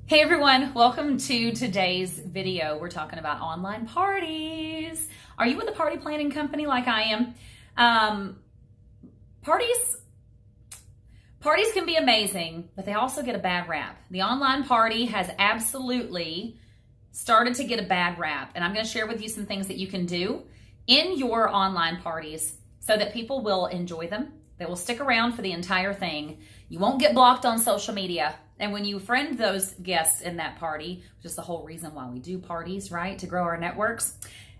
Hey everyone, welcome to today's video. We're talking about online parties. Are you with a party planning company like I am? Parties can be amazing, but they also get a bad rap. The online party has absolutely started to get a bad rap, and I'm going to share with you some things that you can do in your online parties so that people will enjoy them. They will stick around for the entire thing. You won't get blocked on social media. And when you friend those guests in that party, which is the whole reason why we do parties, right? To grow our networks,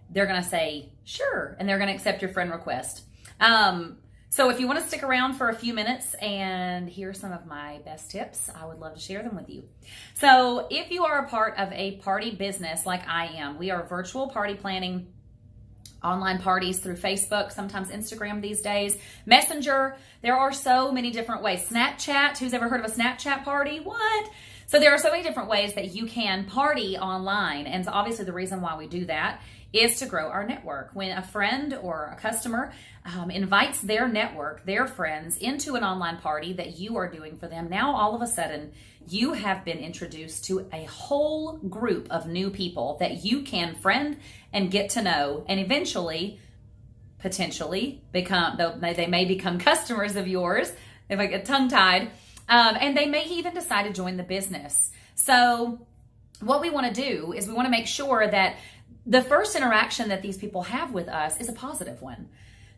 they're going to say, sure, and they're going to accept your friend request. So if you want to stick around for a few minutes and hear some of my best tips, I would love to share them with you. So if you are a part of a party business like I am, we are virtual party planning, online parties through Facebook, sometimes Instagram these days, Messenger. There are so many different ways. Snapchat, who's ever heard of a Snapchat party? What? So there are so many different ways that you can party online. And so obviously the reason why we do that is to grow our network. When a friend or a customer invites their network, their friends, into an online party that you are doing for them, now all of a sudden you have been introduced to a whole group of new people that you can friend and get to know, and eventually, potentially, they may become customers of yours, if I get tongue-tied, and they may even decide to join the business. So what we want to do is we want to make sure that the first interaction that these people have with us is a positive one.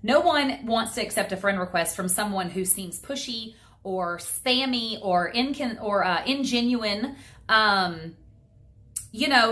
No one wants to accept a friend request from someone who seems pushy or spammy or ingenuine,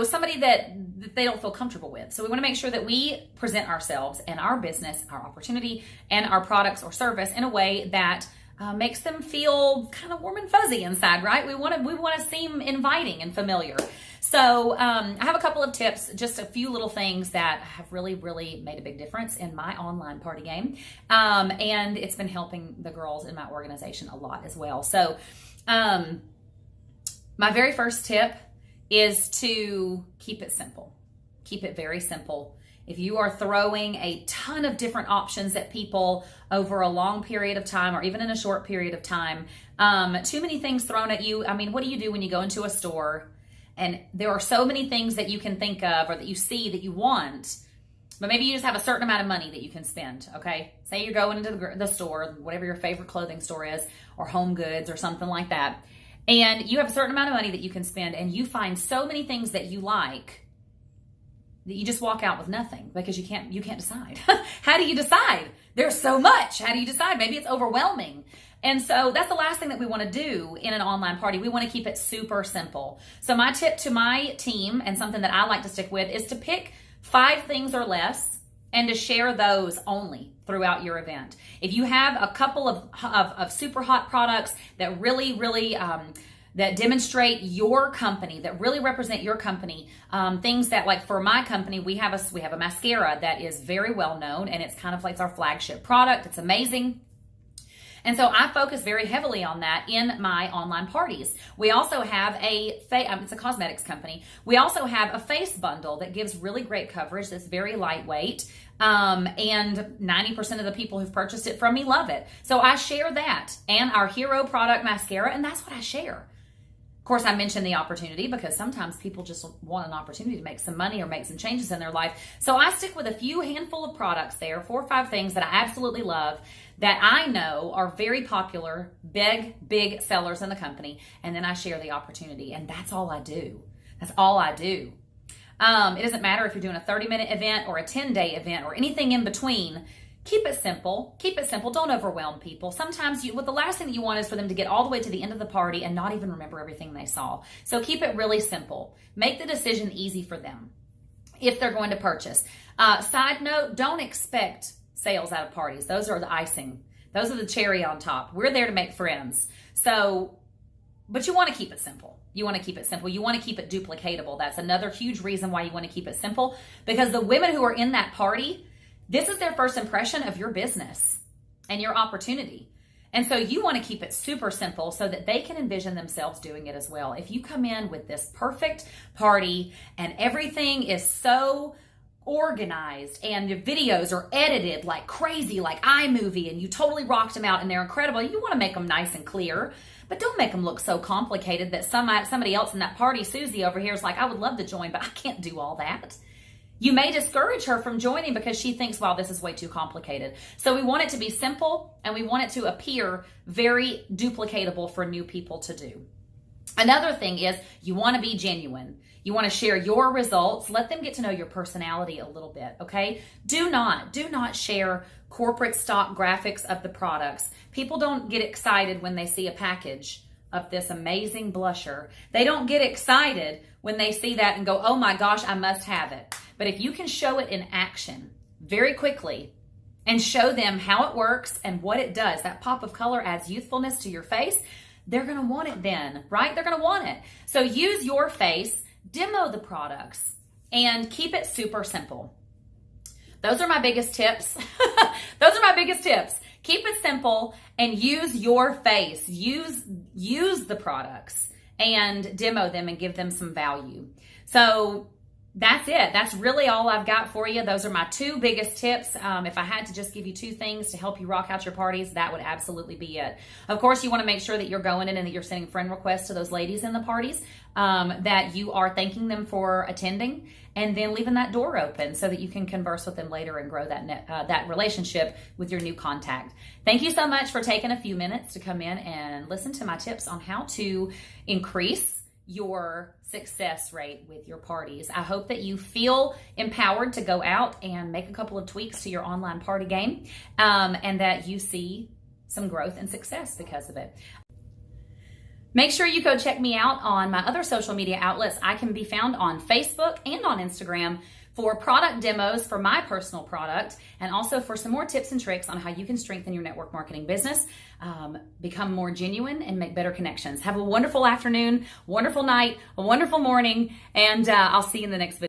somebody that they don't feel comfortable with. So we want to make sure that we present ourselves and our business, our opportunity, and our products or service in a way that makes them feel kind of warm and fuzzy inside, right? We want to seem inviting and familiar. So I have a couple of tips, just a few little things that have really, really made a big difference in my online party game. And it's been helping the girls in my organization a lot as well. So my very first tip is to keep it simple. Keep it very simple. If you are throwing a ton of different options at people over a long period of time or even in a short period of time, too many things thrown at you. I mean, what do you do when you go into a store and there are so many things that you can think of or that you see that you want, but maybe you just have a certain amount of money that you can spend, okay? Say you're going into the store, whatever your favorite clothing store is, or Home Goods or something like that, and you have a certain amount of money that you can spend, and you find so many things that you like that you just walk out with nothing because you can't decide. How do you decide? There's so much. How do you decide? Maybe it's overwhelming. And so that's the last thing that we want to do in an online party. We want to keep it super simple. So my tip to my team, and something that I like to stick with, is to pick 5 things or less and to share those only throughout your event. If you have a couple of super hot products that really, really that demonstrate your company, that really represent your company. Things that, like for my company, we have a mascara that is very well known, and it's kind of like it's our flagship product. It's amazing. And so I focus very heavily on that in my online parties. We also have it's a cosmetics company. We also have a face bundle that gives really great coverage that's very lightweight. And 90% of the people who've purchased it from me love it. So I share that and our hero product mascara, and that's what I share. Of course, I mentioned the opportunity because sometimes people just want an opportunity to make some money or make some changes in their life. So I stick with a handful of products there, 4 or 5 things that I absolutely love that I know are very popular, big sellers in the company. And then I share the opportunity, and that's all I do. That's all I do. It doesn't matter if you're doing a 30-minute event or a 10-day event or anything in between. Keep it simple. Keep it simple. Don't overwhelm people. Sometimes the last thing that you want is for them to get all the way to the end of the party and not even remember everything they saw. So keep it really simple. Make the decision easy for them if they're going to purchase. Side note, don't expect sales out of parties. Those are the icing. Those are the cherry on top. We're there to make friends. But you want to keep it simple. You want to keep it simple. You want to keep it duplicatable. That's another huge reason why you want to keep it simple, because the women who are in that party, this is their first impression of your business and your opportunity. And so you want to keep it super simple so that they can envision themselves doing it as well. If you come in with this perfect party and everything is so organized and the videos are edited like crazy, like iMovie, and you totally rocked them out and they're incredible, you want to make them nice and clear. but don't make them look so complicated that somebody else in that party, Susie over here, is like, I would love to join, but I can't do all that. You may discourage her from joining because she thinks, wow, this is way too complicated. So we want it to be simple, and we want it to appear very duplicatable for new people to do. Another thing is you want to be genuine. You want to share your results. Let them get to know your personality a little bit, okay? Do not share corporate stock graphics of the products. People don't get excited when they see a package of this amazing blusher. They don't get excited when they see that and go, oh my gosh, I must have it. But if you can show it in action very quickly and show them how it works and what it does, that pop of color adds youthfulness to your face, they're going to want it then, right? They're going to want it. So use your face, demo the products, and keep it super simple. Those are my biggest tips. Those are my biggest tips. Keep it simple and use your face. Use the products and demo them and give them some value. So that's it. That's really all I've got for you. Those are my two biggest tips. If I had to just give you two things to help you rock out your parties, that would absolutely be it. Of course, you want to make sure that you're going in and that you're sending friend requests to those ladies in the parties, that you are thanking them for attending, and then leaving that door open so that you can converse with them later and grow that relationship with your new contact. Thank you so much for taking a few minutes to come in and listen to my tips on how to increase your success rate with your parties. I hope that you feel empowered to go out and make a couple of tweaks to your online party game, and that you see some growth and success because of it. Make sure you go check me out on my other social media outlets. I can be found on Facebook and on Instagram for product demos for my personal product, and also for some more tips and tricks on how you can strengthen your network marketing business, become more genuine, and make better connections. Have a wonderful afternoon, wonderful night, a wonderful morning, and I'll see you in the next video.